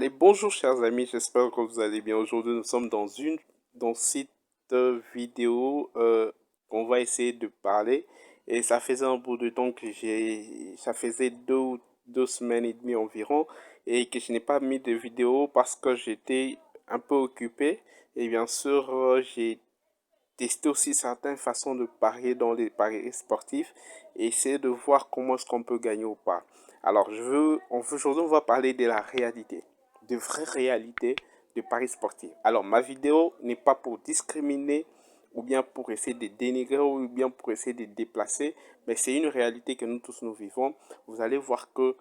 Allez, bonjour chers amis, j'espère que vous allez bien. Aujourd'hui, nous sommes dans cette vidéo qu'on va essayer de parler. Et ça faisait un bout de temps que ça faisait deux semaines et demie environ et que je n'ai pas mis de vidéo parce que j'étais un peu occupé. Et bien sûr, j'ai testé aussi certaines façons de parier dans les paris sportifs et essayer de voir comment est-ce qu'on peut gagner ou pas. Alors, aujourd'hui, on va parler de la réalité, de vraies réalités de paris sportifs. Alors, ma vidéo n'est pas pour discriminer ou bien pour essayer de dénigrer ou bien pour essayer de déplacer, mais c'est une réalité que nous tous nous vivons. Vous allez voir que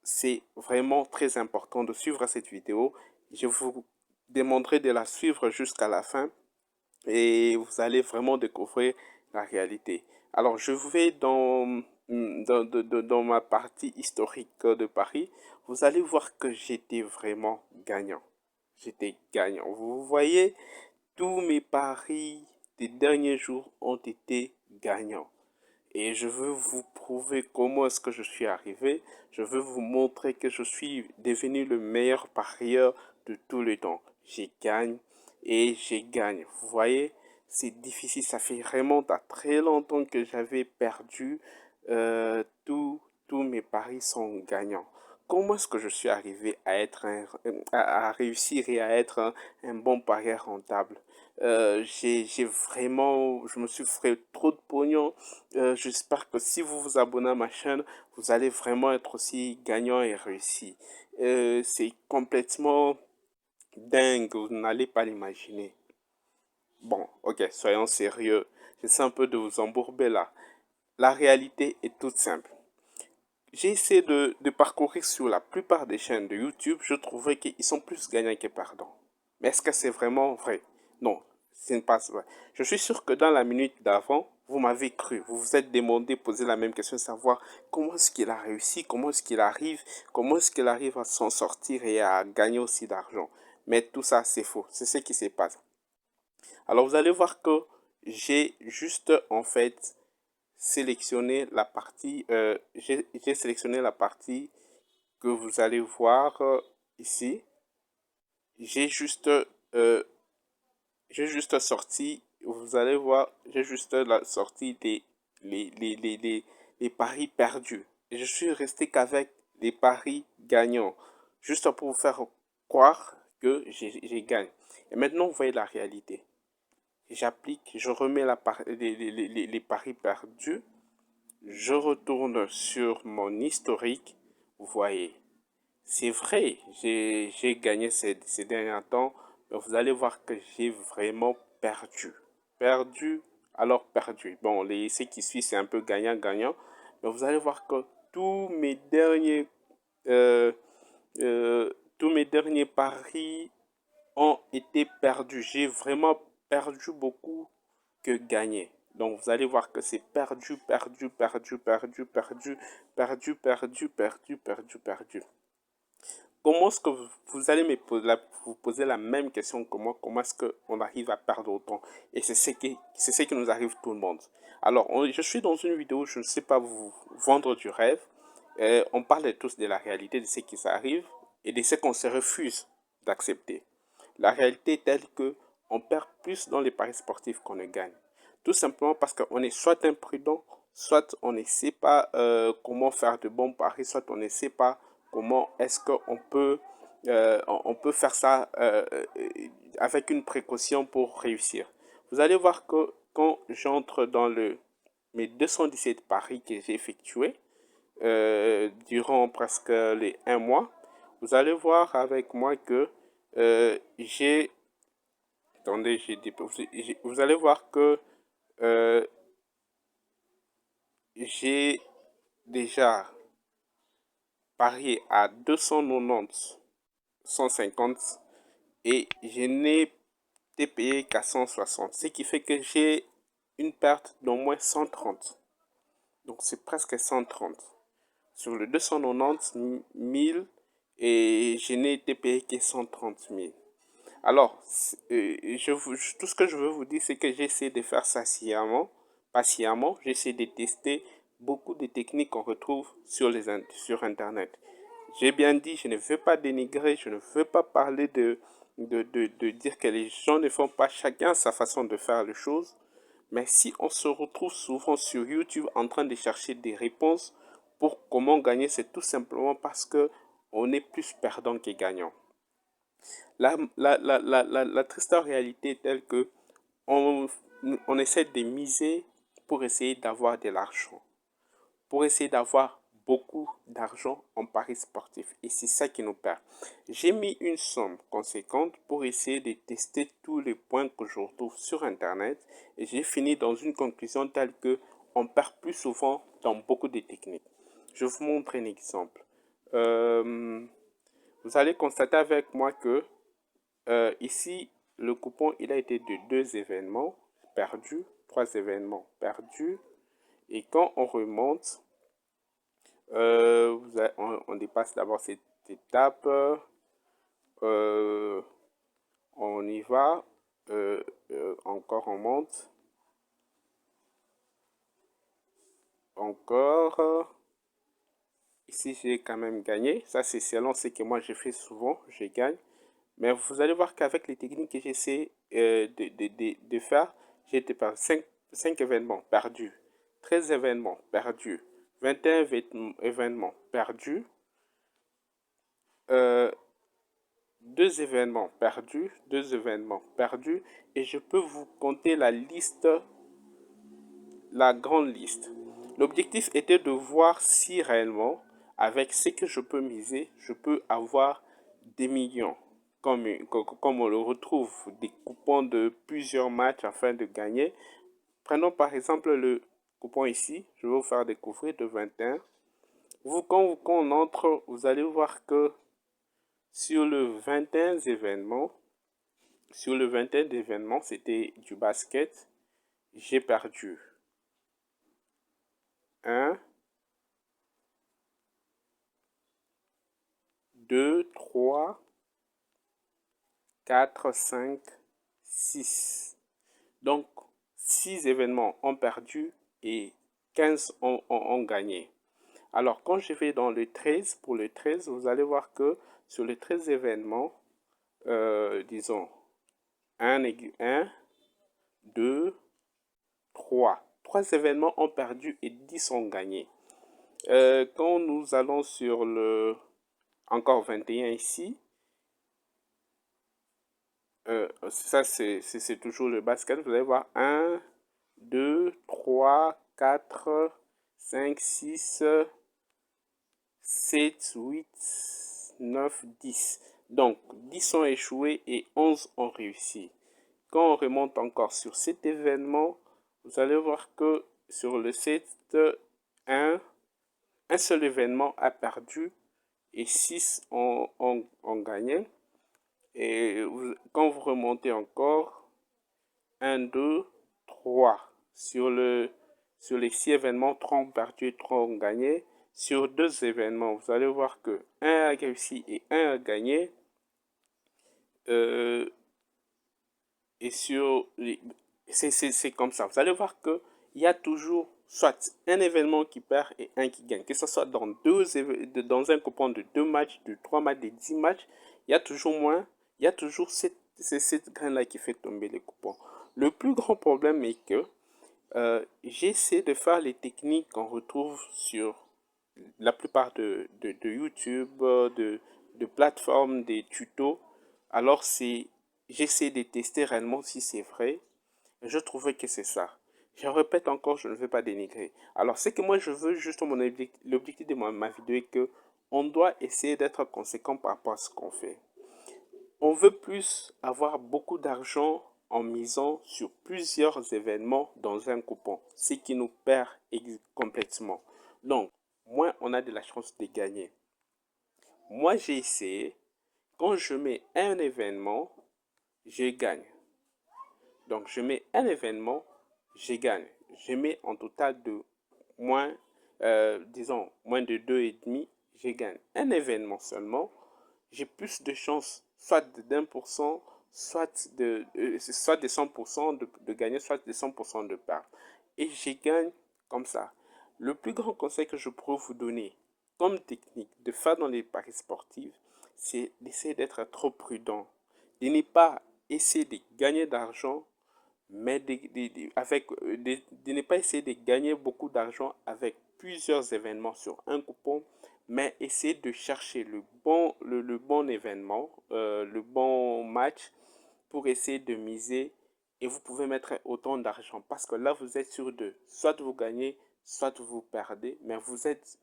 c'est vraiment très important de suivre cette vidéo. Je vous demanderai de la suivre jusqu'à la fin et vous allez vraiment découvrir la réalité. Alors, je vais dans ma partie historique de Paris. Vous allez voir que j'étais vraiment gagnant. J'étais gagnant. Vous voyez, tous mes paris des derniers jours ont été gagnants. Et je veux vous prouver comment est-ce que je suis arrivé. Je veux vous montrer que je suis devenu le meilleur parieur de tous les temps. J'ai gagne et j'ai gagne. Vous voyez, c'est difficile. Ça fait vraiment très longtemps que j'avais perdu. Tous mes paris sont gagnants. Comment est-ce que je suis arrivé à à réussir et à être un bon parieur rentable? Je me suis fait trop de pognon. J'espère que si vous vous abonnez à ma chaîne, vous allez vraiment être aussi gagnant et réussi. C'est complètement dingue, vous n'allez pas l'imaginer. Bon, ok, soyons sérieux. J'essaie un peu de vous embourber là. La réalité est toute simple. J'ai essayé de parcourir sur la plupart des chaînes de YouTube, je trouvais qu'ils sont plus gagnants que perdants. Mais est-ce que c'est vraiment vrai? Non, ce n'est pas vrai. Je suis sûr que dans la minute d'avant, vous m'avez cru. Vous vous êtes demandé, posé la même question, savoir comment est-ce qu'il a réussi, comment est-ce qu'il arrive à s'en sortir et à gagner aussi d'argent. Mais tout ça, c'est faux. C'est ce qui se passe. Alors, vous allez voir que j'ai juste, en fait, sélectionné la partie, j'ai sélectionné la partie que vous allez voir ici. J'ai juste, euh, j'ai juste sorti, vous allez voir, j'ai juste la sortie les, les, les, les, les paris perdus. Et je suis resté qu'avec les paris gagnants, juste pour vous faire croire que j'ai gagné. Et maintenant, vous voyez la réalité. J'applique, je remets les paris perdus. Je retourne sur mon historique. Vous voyez, c'est vrai, j'ai gagné ces derniers temps, mais vous allez voir que j'ai vraiment perdu. Perdu, alors perdu. Bon, ce qui suit, c'est un peu gagnant-gagnant, mais vous allez voir que tous mes derniers, euh, tous mes derniers paris ont été perdus. J'ai vraiment perdu beaucoup que gagné. Donc vous allez voir que c'est perdu, perdu, perdu, perdu, perdu, perdu, perdu, perdu, perdu, perdu. Comment est-ce que vous allez vous poser la même question que moi? Comment est-ce qu'on arrive à perdre autant? Et c'est ce qui nous arrive tout le monde. Alors, je suis dans une vidéo, je ne sais pas vous vendre du rêve. On parle tous de la réalité, de ce qui s'arrive et de ce qu'on se refuse d'accepter. La réalité est telle que on perd plus dans les paris sportifs qu'on ne gagne. Tout simplement parce qu'on est soit imprudent, soit on ne sait pas comment faire de bons paris, soit on ne sait pas comment est-ce on peut faire ça avec une précaution pour réussir. Vous allez voir que quand j'entre dans mes 217 paris que j'ai effectués durant presque les un mois, vous allez voir avec moi que j'ai... Attendez, vous allez voir que euh, j'ai déjà parié à 290, 150 et je n'ai été payé qu'à 160. Ce qui fait que j'ai une perte d'au moins 130. Donc c'est presque 130. Sur le 290 000 et je n'ai été payé que 130 000. Alors, tout ce que je veux vous dire, c'est que j'essaie de faire ça patiemment. J'essaie de tester beaucoup de techniques qu'on retrouve sur Internet. J'ai bien dit, je ne veux pas dénigrer, je ne veux pas parler de dire que les gens ne font pas chacun sa façon de faire les choses. Mais si on se retrouve souvent sur YouTube en train de chercher des réponses pour comment gagner, c'est tout simplement parce que on est plus perdant que gagnant. La triste réalité est telle que on, on essaie de miser pour essayer d'avoir de l'argent, pour essayer d'avoir beaucoup d'argent en paris sportif. Et c'est ça qui nous perd. J'ai mis une somme conséquente pour essayer de tester tous les points que je retrouve sur Internet. Et j'ai fini dans une conclusion telle que on perd plus souvent dans beaucoup de techniques. Je vous montre un exemple. Euh, Vous allez constater avec moi que ici, le coupon il a été de 2 événements perdus, 3 événements perdus. Et quand on remonte, on dépasse d'abord cette étape. Euh, on y va. Encore on monte. Encore. Ici, j'ai quand même gagné. Ça, c'est selon ce que moi, je fais souvent. Je gagne. Mais vous allez voir qu'avec les techniques que j'essaie de faire, j'ai été par 5 événements perdus, 13 événements perdus, 21 événements perdus, euh, 2 événements perdus, et je peux vous compter la liste, la grande liste. L'objectif était de voir si réellement, avec ce que je peux miser, je peux avoir des millions. Comme on le retrouve des coupons de plusieurs matchs afin de gagner. Prenons par exemple le coupon ici, je vais vous faire découvrir de 21. Quand on entre, vous allez voir que sur le 21 événements, sur le 21 événements, c'était du basket, j'ai perdu 1, 2, 3, 4, 5, 6. Donc, 6 événements ont perdu et 15 ont gagné. Alors, quand je vais dans le 13, pour le 13, vous allez voir que sur les 13 événements, disons 1, 2, 3. 3 événements ont perdu et 10 ont gagné. Quand nous allons sur le encore 21 ici, ça c'est toujours le basket. Vous allez voir 1, 2, 3, 4, 5, 6, 7, 8, 9, 10. Donc 10 ont échoué et 11 ont réussi. Quand on remonte encore sur cet événement, vous allez voir que sur le 7, un seul événement a perdu et 6 ont gagné. Et quand vous remontez encore, 1, 2, 3. Sur les 6 événements, 3 ont perdu et 3 ont gagné. Sur 2 événements, vous allez voir que 1 a réussi et 1 a gagné. Euh, et sur les... C'est comme ça. Vous allez voir que il y a toujours soit un événement qui perd et un qui gagne. Que ce soit dans un coupon de 2 matchs, de 3 matchs, de 10 matchs, il y a toujours moins. Il y a toujours cette graine-là qui fait tomber les coupons. Le plus grand problème est que j'essaie de faire les techniques qu'on retrouve sur la plupart de YouTube, de plateformes, des tutos. Alors j'essaie de tester réellement si c'est vrai. Je trouvais que c'est ça. Je répète encore, je ne veux pas dénigrer. Alors, ce que moi je veux, juste l'objectif de ma vidéo est que on doit essayer d'être conséquent par rapport à ce qu'on fait. On veut plus avoir beaucoup d'argent en misant sur plusieurs événements dans un coupon, ce qui nous perd complètement. Donc, moins on a de la chance de gagner. Moi, j'ai essayé, quand je mets un événement, je gagne. Donc, je mets un événement, je gagne. Je mets en total de moins, disons, moins de 2,5, je gagne. Un événement seulement, j'ai plus de chances, soit d'1%, soit de 100% de gagner, soit de 100% de perdre. Et je gagne comme ça. Le plus grand conseil que je pourrais vous donner, comme technique de faire dans les paris sportifs, c'est d'essayer d'être trop prudent, de ne pas essayer de gagner d'argent, mais de ne pas essayer de gagner beaucoup d'argent avec plusieurs événements sur un coupon, mais essayer de chercher le bon événement, le bon match pour essayer de miser et vous pouvez mettre autant d'argent parce que là vous êtes sûr de soit vous gagnez, soit vous perdez, mais vous êtes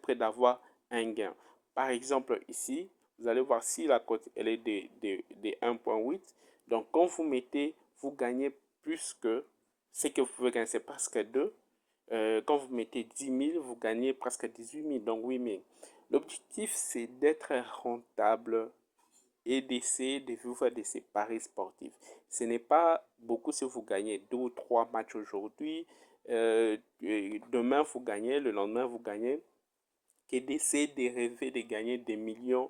prêt d'avoir un gain. Par exemple, ici, vous allez voir si la cote elle est de 1,8. Donc, quand vous mettez, vous gagnez plus que ce que vous pouvez gagner, c'est presque 2. Quand vous mettez 10 000, vous gagnez presque 18 000, donc 8 000. L'objectif, c'est d'être rentable et d'essayer de vivre de ces paris sportifs. Ce n'est pas beaucoup si vous gagnez 2 ou 3 matchs aujourd'hui, demain vous gagnez, le lendemain vous gagnez, que d'essayer de rêver de gagner des millions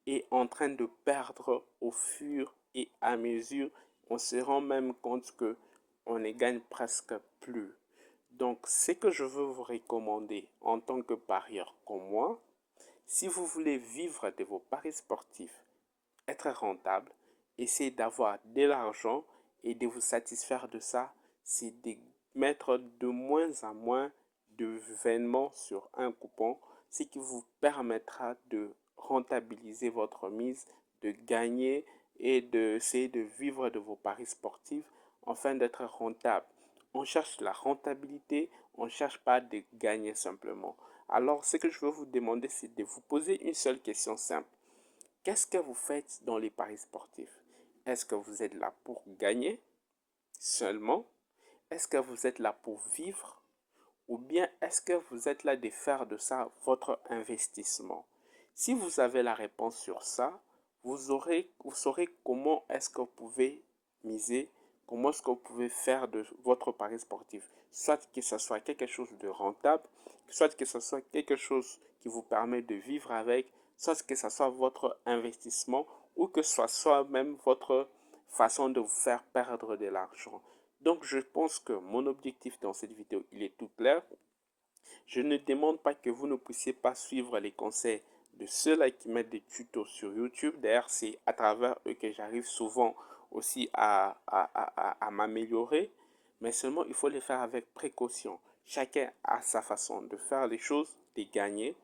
et en train de perdre au fur et à mesure, on se rend même compte que on ne gagne presque plus. Donc, ce que je veux vous recommander en tant que parieur comme moi, si vous voulez vivre de vos paris sportifs, être rentable, essayer d'avoir de l'argent et de vous satisfaire de ça, c'est de mettre de moins en moins d'événements sur un coupon, ce qui vous permettra de rentabiliser votre mise, de gagner et d'essayer de vivre de vos paris sportifs afin d'être rentable. On cherche la rentabilité, on ne cherche pas de gagner simplement. Alors, ce que je veux vous demander, c'est de vous poser une seule question simple. Qu'est-ce que vous faites dans les paris sportifs? Est-ce que vous êtes là pour gagner seulement? Est-ce que vous êtes là pour vivre? Ou bien est-ce que vous êtes là de faire de ça votre investissement? Si vous avez la réponse sur ça, vous saurez comment est-ce que vous pouvez miser, comment est-ce que vous pouvez faire de votre pari sportif. Soit que ce soit quelque chose de rentable, soit que ce soit quelque chose qui vous permet de vivre avec, soit que ce soit votre investissement ou que ce soit même votre façon de vous faire perdre de l'argent. Donc, je pense que mon objectif dans cette vidéo, il est tout clair. Je ne demande pas que vous ne puissiez pas suivre les conseils de ceux-là qui mettent des tutos sur YouTube. D'ailleurs, c'est à travers eux que j'arrive souvent aussi à m'améliorer. Mais seulement, il faut les faire avec précaution. Chacun a sa façon de faire les choses, de gagner.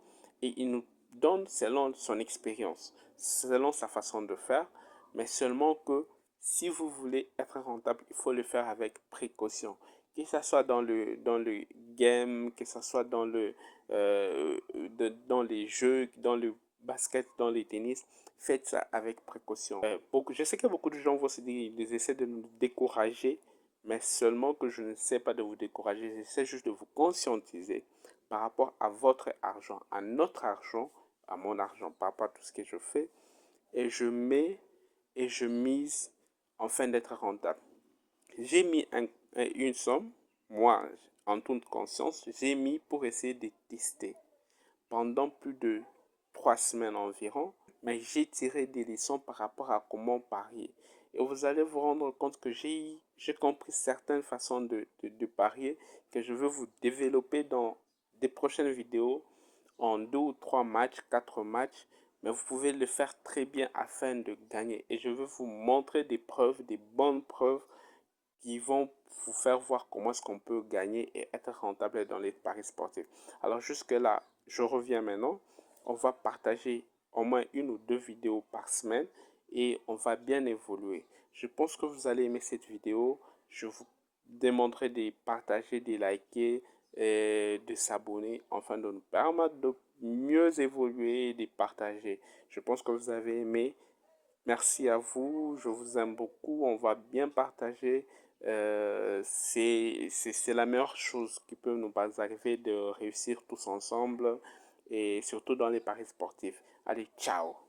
Et il nous donne selon son expérience, selon sa façon de faire. Mais seulement que si vous voulez être rentable, il faut le faire avec précaution. Que ce soit dans le game, que ce soit dans les jeux, dans le basket, dans les tennis, faites ça avec précaution. Je sais que beaucoup de gens vont se dire, ils essaient de nous décourager, mais seulement que je ne sais pas de vous décourager, j'essaie juste de vous conscientiser par rapport à votre argent, à notre argent, à mon argent, par rapport à tout ce que je fais, et je mets et je mise afin d'être rentable. J'ai mis une somme, moi, en toute conscience, j'ai mis pour essayer de tester pendant plus de 3 semaines environ, mais j'ai tiré des leçons par rapport à comment parier. Et vous allez vous rendre compte que j'ai compris certaines façons de parier que je veux vous développer dans des prochaines vidéos en 2 ou 3 matchs, 4 matchs, mais vous pouvez le faire très bien afin de gagner. Et je veux vous montrer des preuves, des bonnes preuves qui vont vous faire voir comment est-ce qu'on peut gagner et être rentable dans les paris sportifs. Alors jusque là, je reviens maintenant. On va partager au moins 1 ou 2 vidéos par semaine et on va bien évoluer. Je pense que vous allez aimer cette vidéo. Je vous demanderai de partager, de liker, et de s'abonner, afin de nous permettre de mieux évoluer et de partager. Je pense que vous avez aimé. Merci à vous, je vous aime beaucoup, on va bien partager. C'est la meilleure chose qui peut nous arriver de réussir tous ensemble et surtout dans les paris sportifs. Allez, ciao!